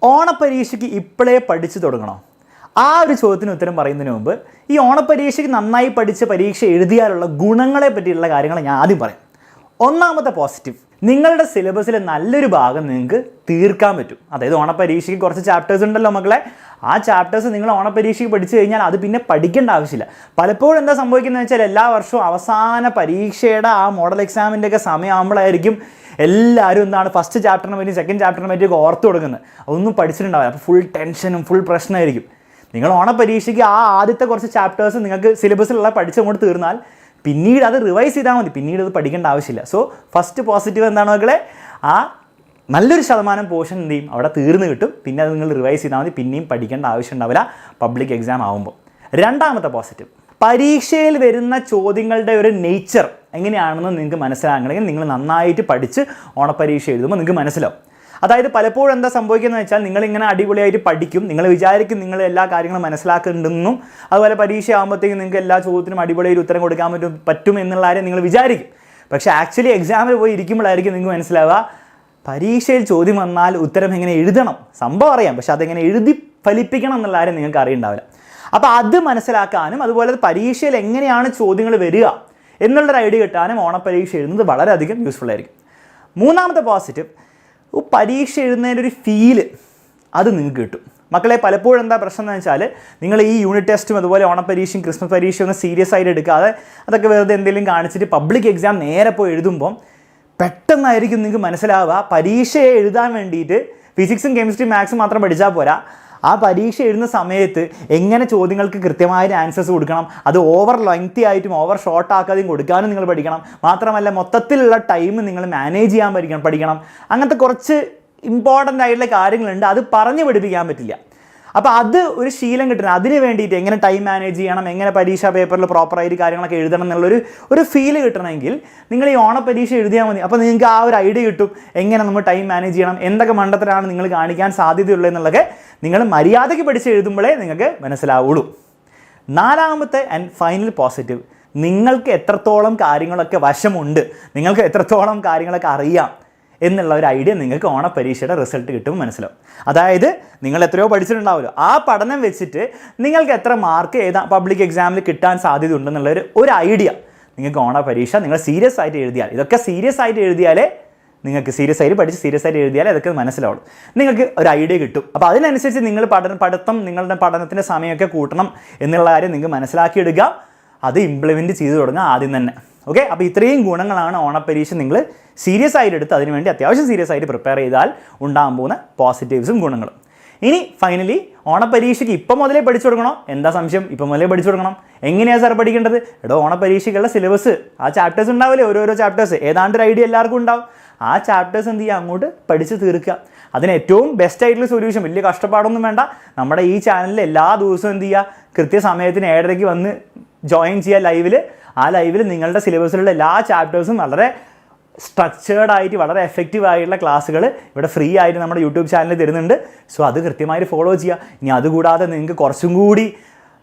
ഓണപ്പരീക്ഷയ്ക്ക് ഇപ്പോഴേ പഠിച്ചു തുടങ്ങണോ? ആ ഒരു ചോദ്യത്തിന് ഉത്തരം പറയുന്നതിന് മുമ്പ് ഈ ഓണപ്പരീക്ഷയ്ക്ക് നന്നായി പഠിച്ച് പരീക്ഷ എഴുതിയാലുള്ള ഗുണങ്ങളെ പറ്റിയുള്ള കാര്യങ്ങൾ ഞാൻ ആദ്യം പറയാം. ഒന്നാമത്തെ പോസിറ്റീവ്, നിങ്ങളുടെ സിലബസിലെ നല്ലൊരു ഭാഗം നിങ്ങൾക്ക് തീർക്കാൻ പറ്റും. അതായത് ഓണപ്പരീക്ഷയ്ക്ക് കുറച്ച് ചാപ്റ്റേഴ്സ് ഉണ്ടല്ലോ മക്കളെ, ആ ചാപ്റ്റേഴ്സ് നിങ്ങൾ ഓണപ്പരീക്ഷയ്ക്ക് പഠിച്ചു കഴിഞ്ഞാൽ അത് പിന്നെ പഠിക്കേണ്ട ആവശ്യമില്ല. പലപ്പോഴും എന്താ സംഭവിക്കുന്നത് വെച്ചാൽ എല്ലാ വർഷവും അവസാന പരീക്ഷയുടെ ആ മോഡൽ എക്സാമിൻ്റെ ഒക്കെ സമയമാകുമ്പോഴായിരിക്കും എല്ലാവരും എന്താണ് ഫസ്റ്റ് ചാപ്റ്ററിനെ പറ്റി സെക്കൻഡ് ചാപ്റ്ററിനെ പറ്റിയൊക്കെ ഓർത്ത് കൊടുക്കുന്നത്. അതൊന്നും പഠിച്ചിട്ടുണ്ടാവില്ല. അപ്പോൾ ഫുൾ ടെൻഷനും ഫുൾ പ്രശ്നമായിരിക്കും. നിങ്ങൾ ഓണപ്പരീക്ഷയ്ക്ക് ആ ആദ്യത്തെ കുറച്ച് ചാപ്റ്റേഴ്സ് നിങ്ങൾക്ക് സിലബസിലുള്ള പഠിച്ചങ്ങോട്ട് തീർന്നാൽ പിന്നീട് അത് റിവൈസ് ചെയ്താൽ മതി, പിന്നീട് അത് പഠിക്കേണ്ട ആവശ്യമില്ല. സോ ഫസ്റ്റ് പോസിറ്റീവ് എന്താണ് മക്കളെ, ആ നല്ലൊരു ശതമാനം പോർഷൻ എന്ത് ചെയ്യും അവിടെ തീർന്ന് കിട്ടും. പിന്നെ അത് നിങ്ങൾ റിവൈസ് ചെയ്താൽ മതി, പിന്നെയും പഠിക്കേണ്ട ആവശ്യം ഉണ്ടാവില്ല പബ്ലിക് എക്സാം ആകുമ്പോൾ. രണ്ടാമത്തെ പോസിറ്റീവ്, പരീക്ഷയിൽ വരുന്ന ചോദ്യങ്ങളുടെ ഒരു നേച്ചർ എങ്ങനെയാണെന്ന് നിങ്ങൾക്ക് മനസ്സിലാകണമെങ്കിൽ നിങ്ങൾ നന്നായിട്ട് പഠിച്ച് ഓണപ്പരീക്ഷ എഴുതുമ്പോൾ നിങ്ങൾക്ക് മനസ്സിലാവും. അതായത് പലപ്പോഴും എന്താ സംഭവിക്കുന്നത് വെച്ചാൽ നിങ്ങളിങ്ങനെ അടിപൊളിയായിട്ട് പഠിക്കും, നിങ്ങൾ വിചാരിക്കും നിങ്ങൾ എല്ലാ കാര്യങ്ങളും മനസ്സിലാക്കുന്നുണ്ടെന്നും അതുപോലെ പരീക്ഷ ആകുമ്പോഴത്തേക്കും നിങ്ങൾക്ക് എല്ലാ ചോദ്യത്തിനും അടിപൊളിയായിട്ട് ഉത്തരം കൊടുക്കാൻ പറ്റും എന്നുള്ള കാര്യം നിങ്ങൾ വിചാരിക്കും. പക്ഷേ ആക്ച്വലി എക്സാമിൽ പോയി ഇരിക്കുമ്പോഴായിരിക്കും നിങ്ങൾക്ക് മനസ്സിലാവുക പരീക്ഷയിൽ ചോദ്യം വന്നാൽ ഉത്തരം എങ്ങനെ എഴുതണം സംഭവം അറിയാം, പക്ഷെ അതെങ്ങനെ എഴുതി ഫലിപ്പിക്കണം എന്നുള്ള കാര്യം നിങ്ങൾക്ക് അറിയുണ്ടാവില്ല. അപ്പോൾ അത് മനസ്സിലാക്കാനും അതുപോലെ പരീക്ഷയിൽ എങ്ങനെയാണ് ചോദ്യങ്ങൾ വരിക എന്നുള്ളൊരു ഐഡിയ കിട്ടാനും ഓണപ്പരീക്ഷ എഴുതുന്നത് വളരെയധികം യൂസ്ഫുൾ ആയിരിക്കും. മൂന്നാമത്തെ പോസിറ്റീവ്, പരീക്ഷ എഴുതുന്നതിൻ്റെ ഒരു ഫീല് അത് നിങ്ങൾക്ക് കിട്ടും. മക്കളെ പലപ്പോഴും എന്താ പ്രശ്നം എന്ന് വെച്ചാൽ നിങ്ങൾ ഈ യൂണിറ്റ് ടെസ്റ്റും അതുപോലെ ഓണപ്പരീക്ഷയും ക്രിസ്മസ് പരീക്ഷയും ഒന്ന് സീരിയസ് ആയിട്ട് എടുക്കാതെ അതൊക്കെ വെറുതെ എന്തെങ്കിലും കാണിച്ചിട്ട് പബ്ലിക് എക്സാം നേരെ പോയി എഴുതുമ്പം പെട്ടെന്നായിരിക്കും നിങ്ങൾക്ക് മനസ്സിലാവുക പരീക്ഷയെ എഴുതാൻ വേണ്ടിയിട്ട് ഫിസിക്സും കെമിസ്ട്രിയും മാത്സും മാത്രം പഠിച്ചാൽ പോരാ, ആ പരീക്ഷ എഴുതുന്ന സമയത്ത് എങ്ങനെ ചോദ്യങ്ങൾക്ക് കൃത്യമായ ആൻസേഴ്സ് കൊടുക്കണം, അത് ഓവർ ലെങ്തി ആയിട്ടും ഓവർ ഷോർട്ട് ആക്കാതെയും കൊടുക്കാനും നിങ്ങൾ പഠിക്കണം. മാത്രമല്ല മൊത്തത്തിലുള്ള ടൈം നിങ്ങൾ മാനേജ് ചെയ്യാൻ പഠിക്കണം. അങ്ങനത്തെ കുറച്ച് ഇമ്പോർട്ടൻ്റ് ആയിട്ടുള്ള കാര്യങ്ങളുണ്ട്, അത് പറഞ്ഞു പഠിപ്പിക്കാൻ പറ്റില്ല. അപ്പോൾ അത് ഒരു ശീലം കിട്ടണം. അതിന് വേണ്ടിയിട്ട് എങ്ങനെ ടൈം മാനേജ് ചെയ്യണം, എങ്ങനെ പരീക്ഷാ പേപ്പറിൽ പ്രോപ്പറായിട്ട് കാര്യങ്ങളൊക്കെ എഴുതണം എന്നുള്ളൊരു ഫീല് കിട്ടണമെങ്കിൽ നിങ്ങൾ ഈ ഓണപ്പരീക്ഷ എഴുതിയാൽ മതി. അപ്പോൾ നിങ്ങൾക്ക് ആ ഒരു ഐഡിയ കിട്ടും എങ്ങനെ നമ്മൾ ടൈം മാനേജ് ചെയ്യണം, എന്തൊക്കെ മണ്ടത്തരാണ് നിങ്ങൾ കാണിക്കാൻ സാധ്യതയുള്ളത് എന്നുള്ളതൊക്കെ നിങ്ങൾ മര്യാദയ്ക്ക് പഠിച്ച് എഴുതുമ്പോഴേ നിങ്ങൾക്ക് മനസ്സിലാവുള്ളൂ. നാലാമത്തെ ആൻഡ് ഫൈനൽ പോസിറ്റീവ്, നിങ്ങൾക്ക് എത്രത്തോളം കാര്യങ്ങളൊക്കെ വശമുണ്ട്, നിങ്ങൾക്ക് എത്രത്തോളം കാര്യങ്ങളൊക്കെ അറിയാം എന്നുള്ള ഒരു ഐഡിയ നിങ്ങൾക്ക് ഓണപ്പരീക്ഷയുടെ റിസൾട്ട് കിട്ടുമ്പോൾ മനസ്സിലാവും. അതായത് നിങ്ങൾ എത്രയോ പഠിച്ചിട്ടുണ്ടാവുമല്ലോ, ആ പഠനം വെച്ചിട്ട് നിങ്ങൾക്ക് എത്ര മാർക്ക് പബ്ലിക് എക്സാമിൽ കിട്ടാൻ സാധ്യത ഉണ്ടെന്നുള്ളൊരു ഐഡിയ നിങ്ങൾക്ക് ഓണപ്പരീക്ഷ നിങ്ങൾ സീരിയസ് ആയിട്ട് എഴുതിയാൽ, ഇതൊക്കെ സീരിയസ് ആയിട്ട് എഴുതിയാലേ നിങ്ങൾക്ക് സീരിയസ് ആയിട്ട് പഠിച്ച് സീരിയസ് ആയിട്ട് എഴുതിയാലേ അതൊക്കെ മനസ്സിലാവുള്ളൂ, നിങ്ങൾക്ക് ഒരു ഐഡിയ കിട്ടും. അപ്പോൾ അതിനനുസരിച്ച് നിങ്ങൾ നിങ്ങളുടെ പഠനത്തിൻ്റെ സമയമൊക്കെ കൂട്ടണം എന്നുള്ള കാര്യം നിങ്ങൾക്ക് മനസ്സിലാക്കിയെടുക്കുക, അത് ഇംപ്ലിമെൻറ്റ് ചെയ്ത് തുടങ്ങുക ആദ്യം തന്നെ. ഓക്കെ, അപ്പോൾ ഇത്രയും ഗുണങ്ങളാണ് ഓണപ്പരീക്ഷ നിങ്ങൾ സീരിയസ് ആയിട്ട് എടുത്ത് അതിനുവേണ്ടി അത്യാവശ്യം സീരിയസ് ആയിട്ട് പ്രിപ്പയർ ചെയ്താൽ ഉണ്ടാകാൻ പോകുന്ന പോസിറ്റീവ്സും ഗുണങ്ങളും. ഇനി ഫൈനലി ഓണപ്പരീക്ഷയ്ക്ക് ഇപ്പം മുതലേ പഠിച്ചു കൊടുക്കണോ? എന്താ സംശയം? ഇപ്പം മുതലേ പഠിച്ചു കൊടുക്കണം. എങ്ങനെയാണ് സാർ പഠിക്കേണ്ടത്? ഓണപ്പരീക്ഷയ്ക്കുള്ള സിലബസ് ആ ചാപ്റ്റേഴ്സ് ഉണ്ടാവില്ലേ, ഓരോരോ ചാപ്റ്റേഴ്സ് ഏതാണ്ട് ഒരു ഐഡിയ എല്ലാവർക്കും ഉണ്ടാവും. ആ ചാപ്റ്റേഴ്സ് എന്ത് ചെയ്യുക, അങ്ങോട്ട് പഠിച്ച് തീർക്കുക. അതിന് ഏറ്റവും ബെസ്റ്റ് ആയിട്ടുള്ള സൊല്യൂഷൻ, വലിയ കഷ്ടപ്പാടൊന്നും വേണ്ട, നമ്മുടെ ഈ ചാനലിൽ എല്ലാ ദിവസവും എന്ത് ചെയ്യുക, കൃത്യസമയത്തിന് 7:30 വന്ന് ജോയിൻ ചെയ്യുക ലൈവിൽ. ആ ലൈവിൽ നിങ്ങളുടെ സിലബസിലുള്ള എല്ലാ ചാപ്റ്റേഴ്സും വളരെ സ്ട്രക്ചേർഡ് ആയിട്ട് വളരെ എഫക്റ്റീവ് ആയിട്ടുള്ള ക്ലാസ്സുകൾ ഇവിടെ ഫ്രീ ആയിട്ട് നമ്മുടെ യൂട്യൂബ് ചാനലിൽ തരുന്നുണ്ട്. സോ അത് കൃത്യമായിട്ട് ഫോളോ ചെയ്യുക. ഇനി അതുകൂടാതെ നിങ്ങൾക്ക് കുറച്ചും കൂടി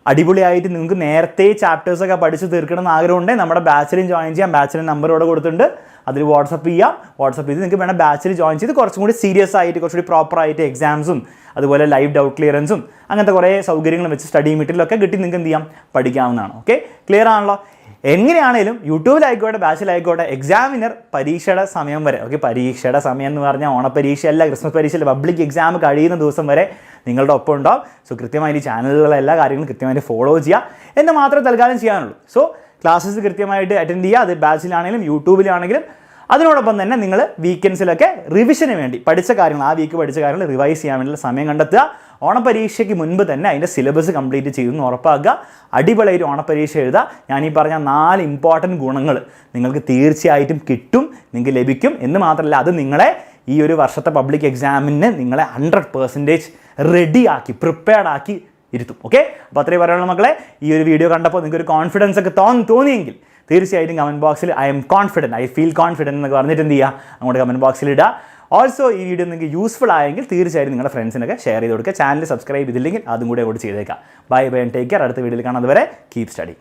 അടിപൊളിയായിട്ട് നിങ്ങൾക്ക് നേരത്തെ ചാപ്റ്റേഴ്സൊക്കെ പഠിച്ച് തീർക്കണം എന്ന് ആഗ്രഹമുണ്ടെങ്കിൽ നമ്മുടെ ബാച്ചിലും ജോയിൻ ചെയ്യാം. ബാച്ചിൻ്റെ നമ്പർ ഇവിടെ കൊടുത്തിട്ടുണ്ട്, അതിൽ വാട്സപ്പ് ചെയ്യാം. വാട്സപ്പ് ചെയ്ത് നിങ്ങൾക്ക് വേണം ബാച്ചിൽ ജോയിൻ ചെയ്ത് കുറച്ചും കൂടി സീരിയസ് ആയിട്ട് കുറച്ചുകൂടി പ്രോപ്പറായിട്ട് എക്സാംസും അതുപോലെ ലൈവ് ഡൗട്ട് ക്ലിയറൻസും അങ്ങനത്തെ കുറേ സൗകര്യങ്ങളും വെച്ച് സ്റ്റഡി മെറ്റീരിയലൊക്കെ കിട്ടി നിങ്ങൾക്ക് എന്ത് ചെയ്യാം, പഠിക്കാവുന്നതാണ്. ഓക്കെ, ക്ലിയർ ആണല്ലോ? എങ്ങനെയാണേലും യൂട്യൂബിലായിക്കോട്ടെ ബാച്ചിലായിക്കോട്ടെ എക്സാമിനർ പരീക്ഷയുടെ സമയം വരെ, ഓക്കെ, പരീക്ഷയുടെ സമയം എന്ന് പറഞ്ഞാൽ ഓണപ്പരീക്ഷയല്ല, ക്രിസ്മസ് പരീക്ഷയല്ല, പബ്ലിക് എക്സാം കഴിയുന്ന ദിവസം വരെ നിങ്ങളുടെ ഒപ്പം ഉണ്ടാവും. സോ കൃത്യമായി ഈ ചാനലുകളിലെ എല്ലാ കാര്യങ്ങളും കൃത്യമായിട്ട് ഫോളോ ചെയ്യുക എന്ന് മാത്രമേ തൽക്കാലം ചെയ്യാനുള്ളൂ. സോ ക്ലാസ്സസ് കൃത്യമായിട്ട് അറ്റൻഡ് ചെയ്യുക, അത് ബാച്ചിലാണെങ്കിലും യൂട്യൂബിലാണെങ്കിലും. അതിനോടൊപ്പം തന്നെ നിങ്ങൾ വീക്കെൻഡ്സിലൊക്കെ റിവിഷന് വേണ്ടി പഠിച്ച കാര്യങ്ങൾ, ആ വീക്ക് പഠിച്ച കാര്യങ്ങൾ റിവൈസ് ചെയ്യാൻ വേണ്ടിയുള്ള സമയം കണ്ടെത്തുക. ഓണപ്പരീക്ഷയ്ക്ക് മുൻപ് തന്നെ അതിൻ്റെ സിലബസ് കംപ്ലീറ്റ് ചെയ്യുമെന്ന് ഉറപ്പാക്കുക. അടിപൊളിയായിട്ട് ഓണപ്പരീക്ഷ എഴുതുക. ഞാനീ പറഞ്ഞ 4 ഇമ്പോർട്ടൻറ്റ് ഗുണങ്ങൾ നിങ്ങൾക്ക് തീർച്ചയായിട്ടും കിട്ടും, നിങ്ങൾക്ക് ലഭിക്കും എന്ന് മാത്രമല്ല അത് നിങ്ങളെ ഈ ഒരു വർഷത്തെ പബ്ലിക് എക്സാമിന് നിങ്ങളെ 100% റെഡിയാക്കി പ്രിപ്പയർഡ് ആക്കി ഇരുത്തും. ഓക്കെ, അപ്പോൾ അത്രയും പറയാനുള്ള മക്കളെ. ഈ ഒരു വീഡിയോ കണ്ടപ്പോൾ നിങ്ങൾക്ക് ഒരു കോൺഫിഡൻസ് ഒക്കെ തോന്നിയെങ്കിൽ തീർച്ചയായിട്ടും കമൻറ്റ് ബോക്സിൽ I M confident, I feel confident എന്നൊക്കെ പറഞ്ഞിട്ട് എന്ത് ചെയ്യുക, അങ്ങോട്ട് കമൻറ്റ് ബോക്സിൽ ഇടുക. ഓൾസോ ഈ വീഡിയോ നിങ്ങൾക്ക് യൂസ്ഫുൾ ആയെങ്കിൽ തീർച്ചയായിട്ടും നിങ്ങളുടെ ഫ്രണ്ട്സിനൊക്കെ ഷെയർ ചെയ്ത് കൊടുക്കുക. ചാനൽ സബ്സ്ക്രൈബ് ചെയ്തില്ലെങ്കിൽ അതും കൂടെ അങ്ങോട്ട് ചെയ്തേക്കാം. Bye bye, take care. അടുത്ത വീഡിയോയിൽ കാണാം. അതുവരെ കീപ് സ്റ്റഡി.